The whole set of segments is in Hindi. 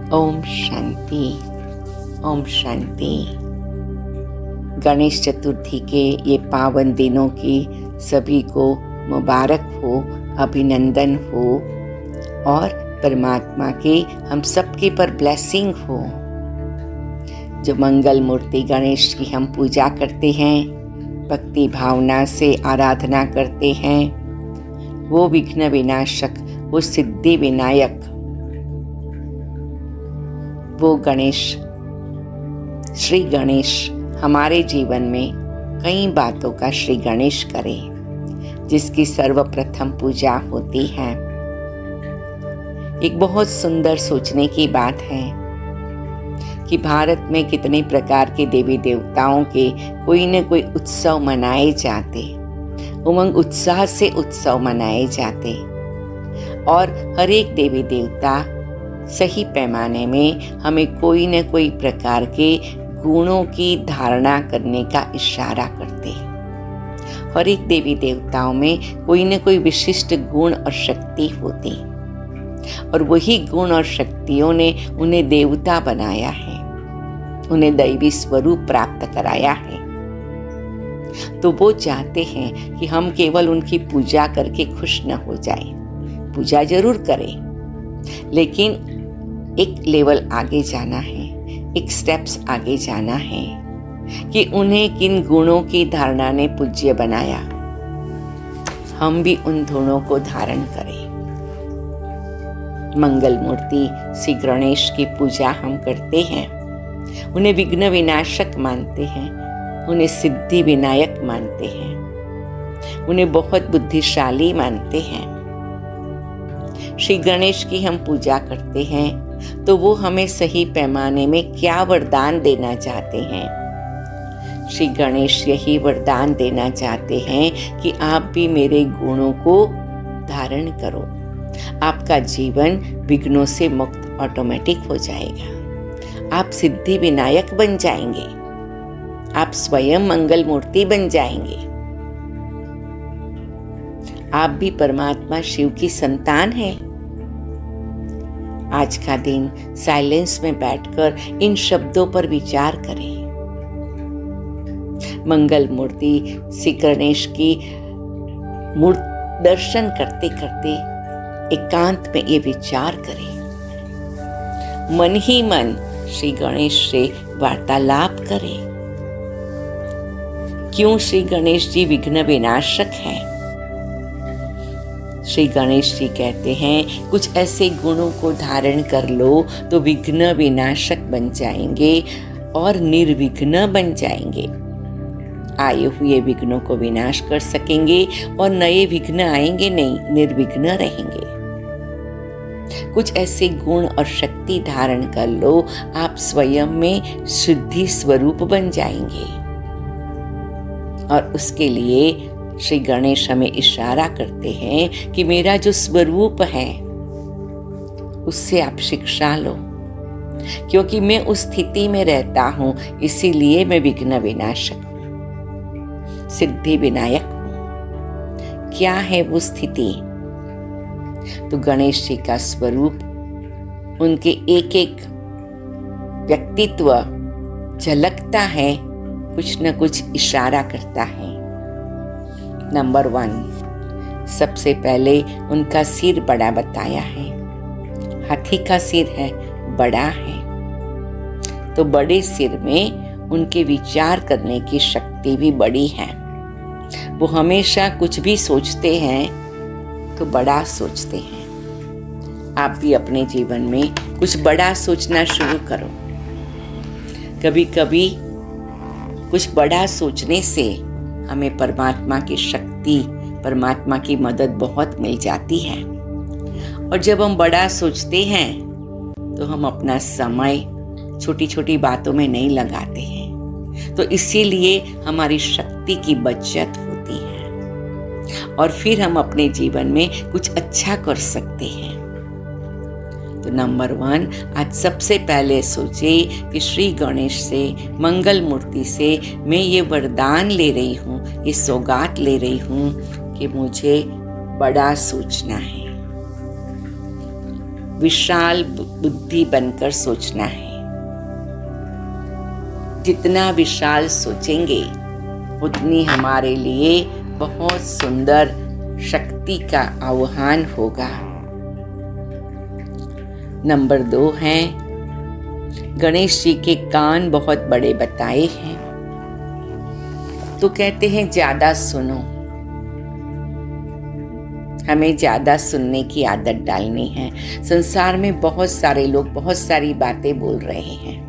ओम शांति। ओम शांति। गणेश चतुर्थी के ये पावन दिनों की सभी को मुबारक हो, अभिनंदन हो और परमात्मा के हम सबके पर ब्लेसिंग हो। जो मंगल मूर्ति गणेश की हम पूजा करते हैं, भक्ति भावना से आराधना करते हैं, वो विघ्न विनाशक, वो सिद्धि विनायक, वो गणेश, श्री गणेश हमारे जीवन में कई बातों का श्री गणेश करे, जिसकी सर्वप्रथम पूजा होती है। एक बहुत सुंदर सोचने की बात है कि भारत में कितने प्रकार के देवी देवताओं के कोई न कोई उत्सव मनाए जाते, उमंग उत्साह से उत्सव मनाए जाते और हर एक देवी देवता सही पैमाने में हमें कोई न कोई प्रकार के गुणों की धारणा करने का इशारा करते। हर एक देवी देवताओं में कोई न कोई विशिष्ट गुण और शक्ति होती और वही गुण और शक्तियों ने उन्हें देवता बनाया है, उन्हें दैवी स्वरूप प्राप्त कराया है। तो वो चाहते हैं कि हम केवल उनकी पूजा करके खुश न हो जाए। पूजा जरूर करें, लेकिन एक लेवल आगे जाना है, एक स्टेप्स आगे जाना है कि उन्हें किन गुणों की धारणा ने पूज्य बनाया, हम भी उन गुणों को धारण करें। मंगल मूर्ति श्री गणेश की पूजा हम करते हैं, उन्हें विघ्न विनाशक मानते हैं, उन्हें सिद्धि विनायक मानते हैं, उन्हें बहुत बुद्धिशाली मानते हैं। श्री गणेश की हम पूजा करते हैं तो वो हमें सही पैमाने में क्या वरदान देना चाहते हैं। श्री गणेश यही वरदान देना चाहते हैं कि आप भी मेरे गुणों को धारण करो, आपका जीवन विघ्नों से मुक्त ऑटोमेटिक हो जाएगा, आप सिद्धि विनायक बन जाएंगे, आप स्वयं मंगल मूर्ति बन जाएंगे, आप भी परमात्मा शिव की संतान हैं। आज का दिन साइलेंस में बैठकर इन शब्दों पर विचार करें। मंगल मूर्ति श्री गणेश की दर्शन करते करते एकांत में ये विचार करें, मन ही मन श्री गणेश से वार्तालाप करें। क्यों श्री गणेश जी विघ्न विनाशक हैं? श्री गणेश जी कहते हैं कुछ ऐसे गुणों को धारण कर लो तो विघ्न विनाशक बन जाएंगे और निर्विघ्न बन जाएंगे। आए हुए विघ्नों को विनाश कर सकेंगे और नए विघ्न आएंगे नहीं, निर्विघ्न रहेंगे। कुछ ऐसे गुण और शक्ति धारण कर लो, आप स्वयं में शुद्धि स्वरूप बन जाएंगे। और उसके लिए श्री गणेश हमें इशारा करते हैं कि मेरा जो स्वरूप है उससे आप शिक्षा लो, क्योंकि मैं उस स्थिति में रहता हूं, इसीलिए मैं विघ्न विनाशक हूं, सिद्धि विनायक हूं। क्या है वो स्थिति? तो गणेश जी का स्वरूप, उनके एक एक व्यक्तित्व झलकता है, कुछ न कुछ इशारा करता है। नंबर 1, सबसे पहले उनका सिर बड़ा बताया है। हाथी का सिर है, बड़ा है, तो बड़े सिर में उनके विचार करने की शक्ति भी बड़ी है। वो हमेशा कुछ भी सोचते हैं तो बड़ा सोचते हैं। आप भी अपने जीवन में कुछ बड़ा सोचना शुरू करो। कभी कभी कुछ बड़ा सोचने से हमें परमात्मा की शक्ति, परमात्मा की मदद बहुत मिल जाती है। और जब हम बड़ा सोचते हैं तो हम अपना समय छोटी छोटी बातों में नहीं लगाते हैं, तो इसीलिए हमारी शक्ति की बचत होती है और फिर हम अपने जीवन में कुछ अच्छा कर सकते हैं। तो नंबर 1, आज सबसे पहले सोचे कि श्री गणेश से, मंगल मूर्ति से मैं ये वरदान ले रही हूँ, ये सौगात ले रही हूँ कि मुझे बड़ा सोचना है। विशाल बुद्धि बनकर सोचना है। जितना विशाल सोचेंगे उतनी हमारे लिए बहुत सुंदर शक्ति का आह्वान होगा। नंबर 2 है, गणेश जी के कान बहुत बड़े बताए हैं, तो कहते हैं ज्यादा सुनो। हमें ज्यादा सुनने की आदत डालनी है। संसार में बहुत सारे लोग बहुत सारी बातें बोल रहे हैं।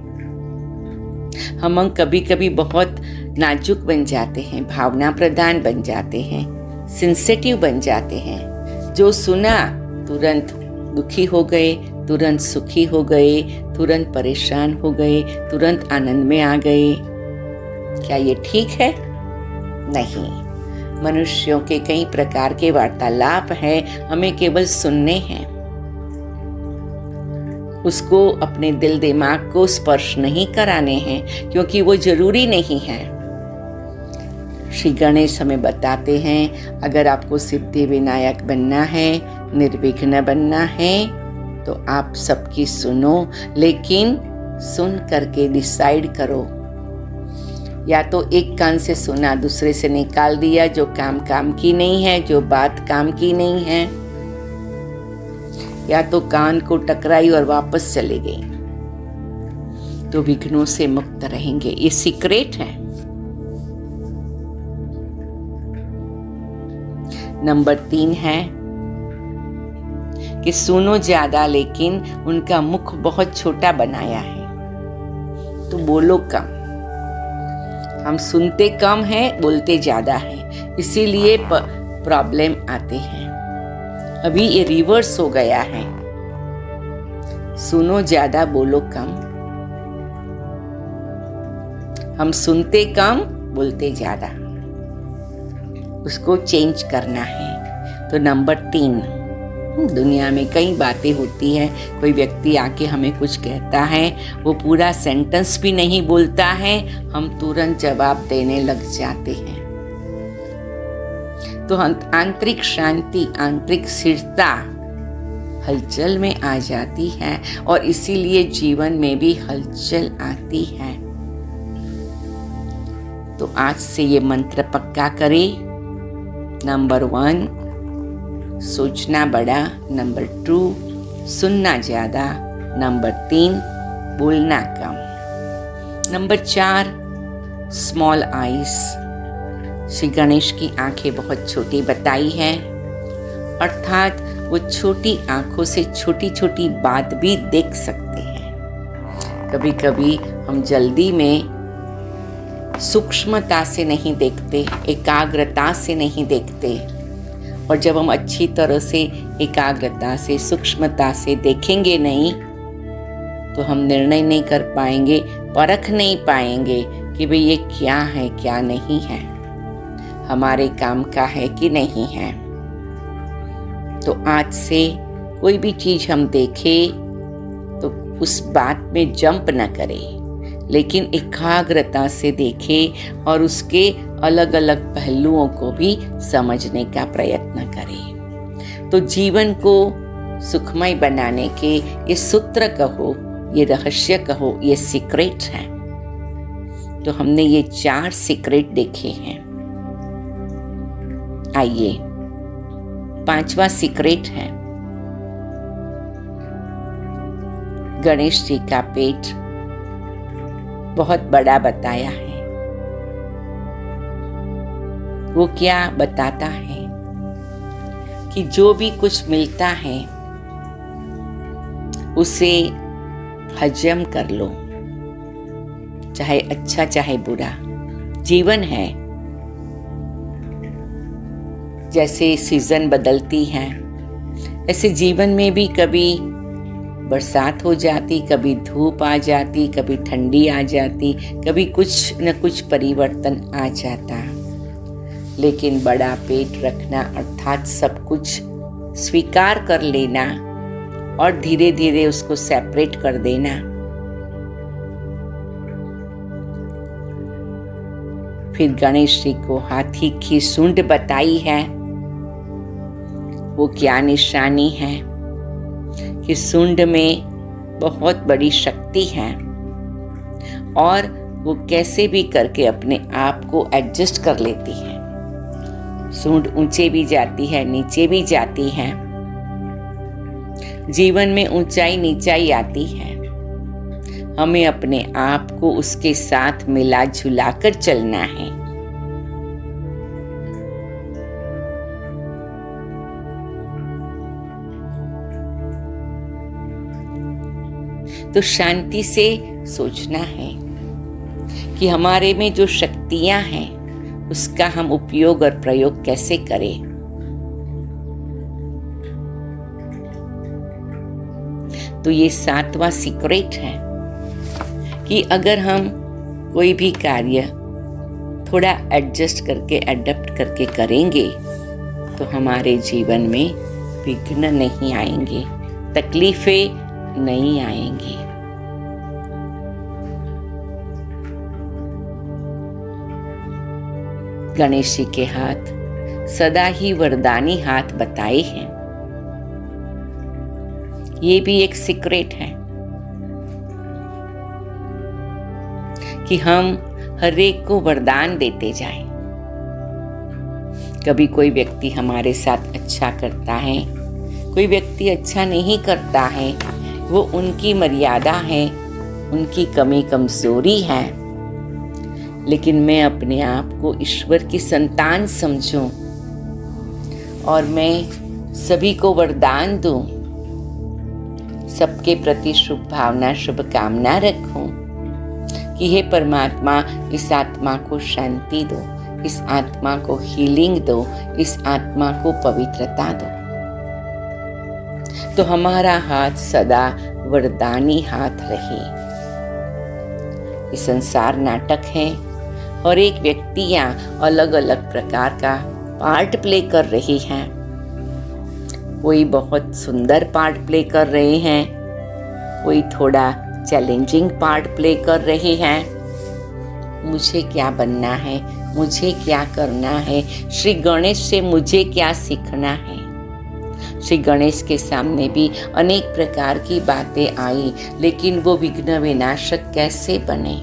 हम कभी कभी बहुत नाजुक बन जाते हैं, भावना प्रधान बन जाते हैं, सेंसिटिव बन जाते हैं। जो सुना तुरंत दुखी हो गए, तुरंत सुखी हो गए, तुरंत परेशान हो गए, तुरंत आनंद में आ गए। क्या ये ठीक है? नहीं। मनुष्यों के कई प्रकार के वार्तालाप हैं, हमें केवल सुनने हैं। उसको अपने दिल दिमाग को स्पर्श नहीं कराने हैं, क्योंकि वो जरूरी नहीं है। श्री गणेश हमें बताते हैं, अगर आपको सिद्धि विनायक बनना है, निर्विघ्न बनना है, तो आप सबकी सुनो, लेकिन सुन करके डिसाइड करो। या तो एक कान से सुना, दूसरे से निकाल दिया, जो काम की नहीं है, जो बात काम की नहीं है, या तो कान को टकराई और वापस चले गई, तो विघ्नों से मुक्त रहेंगे। ये सीक्रेट है। नंबर 3 है कि सुनो ज्यादा, लेकिन उनका मुख बहुत छोटा बनाया है, तो बोलो कम। हम सुनते कम हैं, बोलते ज्यादा हैं, इसीलिए प्रॉब्लम आते हैं। अभी ये रिवर्स हो गया है। सुनो ज्यादा, बोलो कम। हम सुनते कम, बोलते ज्यादा। उसको चेंज करना है। तो नंबर 3, दुनिया में कई बातें होती हैं। कोई व्यक्ति आके हमें कुछ कहता है, वो पूरा सेंटेंस भी नहीं बोलता है, हम तुरंत जवाब देने लग जाते हैं। तो आंतरिक शांति, आंतरिक स्थिरता हलचल में आ जाती है, और इसीलिए जीवन में भी हलचल आती है। तो आज से ये मंत्र पक्का करें। नंबर 1, सोचना बड़ा। नंबर 2, सुनना ज्यादा। नंबर 3, बोलना कम। Number 4, small eyes. Shri Ganesh की आंखें बहुत छोटी बताई हैं, अर्थात वो छोटी आंखों से छोटी छोटी बात भी देख सकते हैं। कभी कभी हम जल्दी में सूक्ष्मता से नहीं देखते, एकाग्रता से नहीं देखते, और जब हम अच्छी तरह से एकाग्रता से, सूक्ष्मता से देखेंगे नहीं, तो हम निर्णय नहीं कर पाएंगे, परख नहीं पाएंगे कि भाई ये क्या है, क्या नहीं है, हमारे काम का है कि नहीं है। तो आज से कोई भी चीज हम देखें तो उस बात में जंप न करें, लेकिन एकाग्रता से देखें और उसके अलग अलग पहलुओं को भी समझने का प्रयत्न करें। तो जीवन को सुखमय बनाने के ये सूत्र कहो, ये रहस्य कहो, ये सीक्रेट है। तो हमने ये 4 सीक्रेट देखे हैं। आइए 5वां सीक्रेट है, गणेश जी का पेट बहुत बड़ा बताया है। वो क्या बताता है कि जो भी कुछ मिलता है उसे हजम कर लो, चाहे अच्छा चाहे बुरा। जीवन है, जैसे सीजन बदलती है, ऐसे जीवन में भी कभी बरसात हो जाती, कभी धूप आ जाती, कभी ठंडी आ जाती, कभी कुछ न कुछ परिवर्तन आ जाता। लेकिन बड़ा पेट रखना अर्थात सब कुछ स्वीकार कर लेना और धीरे धीरे उसको सेपरेट कर देना। फिर गणेश जी को हाथी की सूंड बताई है। वो क्या निशानी है कि सूंड में बहुत बड़ी शक्ति है और वो कैसे भी करके अपने आप को एडजस्ट कर लेती है। सूंड ऊंचे भी जाती है, नीचे भी जाती है। जीवन में ऊंचाई नीचाई आती है। हमें अपने आप को उसके साथ मिला जुला कर चलना है। तो शांति से सोचना है कि हमारे में जो शक्तियां हैं उसका हम उपयोग और प्रयोग कैसे करें। तो ये 7वां सीक्रेट है कि अगर हम कोई भी कार्य थोड़ा एडजस्ट करके एडप्ट करके करेंगे तो हमारे जीवन में विघ्न नहीं आएंगे, तकलीफें नहीं आएंगी। गणेश जी के हाथ सदा ही वरदानी हाथ बताए हैं। ये भी एक सीक्रेट है कि हम हर एक को वरदान देते जाएं। कभी कोई व्यक्ति हमारे साथ अच्छा करता है, कोई व्यक्ति अच्छा नहीं करता है, वो उनकी मर्यादा है, उनकी कमी कमजोरी है। लेकिन मैं अपने आप को ईश्वर की संतान समझूं और मैं सभी को वरदान दूं, सबके प्रति शुभ भावना शुभकामना रखूं कि हे परमात्मा इस आत्मा को शांति दो, इस आत्मा को हीलिंग दो, इस आत्मा को पवित्रता दो। तो हमारा हाथ सदा वरदानी हाथ रहे। ये संसार नाटक है और एक व्यक्तियां अलग अलग प्रकार का पार्ट प्ले कर रही हैं। कोई बहुत सुंदर पार्ट प्ले कर रहे हैं, कोई थोड़ा चैलेंजिंग पार्ट प्ले कर रहे हैं। मुझे क्या बनना है, मुझे क्या करना है, श्री गणेश से मुझे क्या सीखना है। श्री गणेश के सामने भी अनेक प्रकार की बातें आई, लेकिन वो विघ्न विनाशक कैसे बने,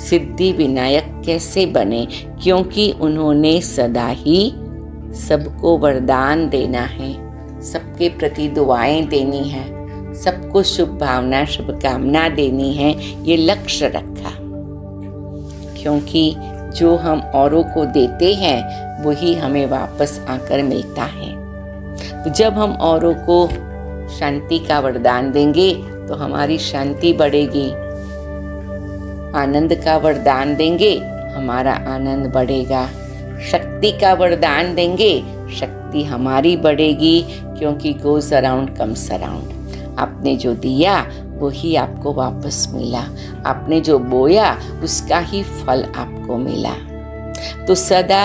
सिद्धि विनायक कैसे बने, क्योंकि उन्होंने सदा ही सबको वरदान देना है, सबके प्रति दुआएं देनी है, सबको शुभ भावना शुभकामना देनी है, ये लक्ष्य रखा। क्योंकि जो हम औरों को देते हैं वही हमें वापस आकर मिलता है। तो जब हम औरों को शांति का वरदान देंगे तो हमारी शांति बढ़ेगी, आनंद का वरदान देंगे हमारा आनंद बढ़ेगा, शक्ति का वरदान देंगे शक्ति हमारी बढ़ेगी, क्योंकि गोज अराउंड कम्स अराउंड। आपने जो दिया वही आपको वापस मिला, आपने जो बोया उसका ही फल आपको मिला। तो सदा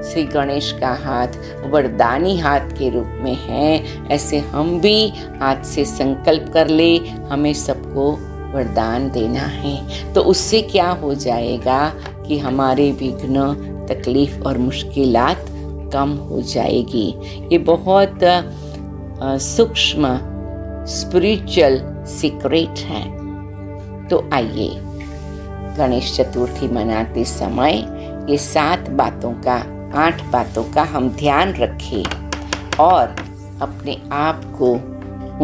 श्री गणेश का हाथ वरदानी हाथ के रूप में है। ऐसे हम भी आज से संकल्प कर ले, हमें सबको वरदान देना है। तो उससे क्या हो जाएगा कि हमारे विघ्न तकलीफ और मुश्किलात कम हो जाएगी। ये बहुत सूक्ष्म स्पिरिचुअल सीक्रेट है। तो आइए गणेश चतुर्थी मनाते समय ये 8 बातों का हम ध्यान रखें और अपने आप को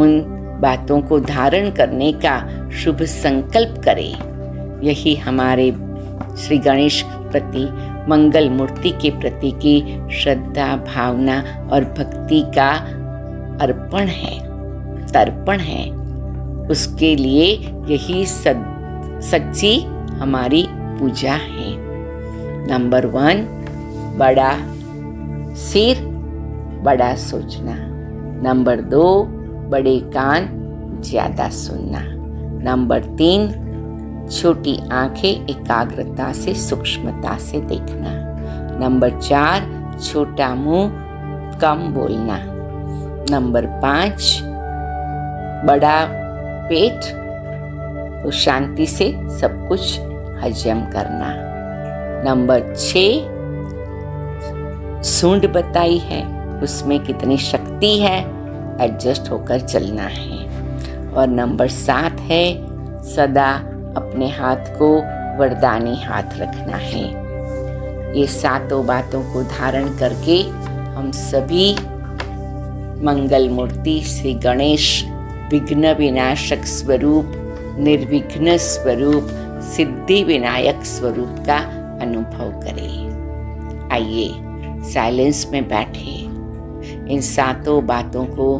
उन बातों को धारण करने का शुभ संकल्प करें। यही हमारे श्री गणेश प्रति, मंगल मूर्ति के प्रति की श्रद्धा भावना और भक्ति का अर्पण है, तर्पण है। उसके लिए यही सच्ची हमारी पूजा है। नंबर 1, बड़ा सिर बड़ा सोचना। नंबर 2, बड़े कान ज्यादा सुनना। नंबर 3, छोटी आंखें एकाग्रता से सूक्ष्मता से देखना। नंबर 4, छोटा मुंह कम बोलना। नंबर 5, बड़ा पेट तो शांति से सब कुछ हजम करना। नंबर 6, सूंड बताई है, उसमें कितनी शक्ति है, एडजस्ट होकर चलना है। और नंबर 7 है सदा अपने हाथ को वरदानी हाथ रखना है। ये 7 बातों को धारण करके हम सभी मंगल मूर्ति श्री गणेश विघ्न विनाशक स्वरूप, निर्विघ्न स्वरूप, सिद्धि विनायक स्वरूप का अनुभव करें। आइए साइलेंस में बैठे इन 7 बातों को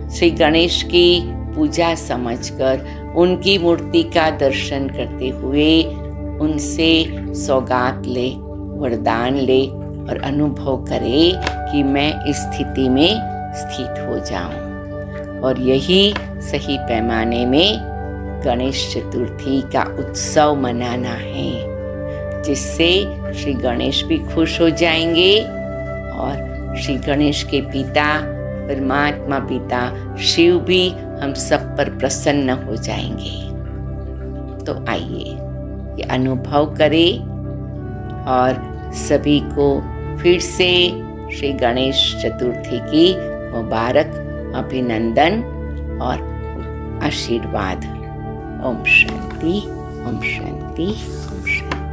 श्री गणेश की पूजा समझकर उनकी मूर्ति का दर्शन करते हुए उनसे सौगात ले, वरदान ले और अनुभव करे कि मैं इस स्थिति में स्थित हो जाऊं। और यही सही पैमाने में गणेश चतुर्थी का उत्सव मनाना है, जिससे श्री गणेश भी खुश हो जाएंगे और श्री गणेश के पिता परमात्मा पिता शिव भी हम सब पर प्रसन्न हो जाएंगे। तो आइए ये अनुभव करें और सभी को फिर से श्री गणेश चतुर्थी की मुबारक अभिनंदन और आशीर्वाद। ओम शांति, ओम शांति, ओम शांति।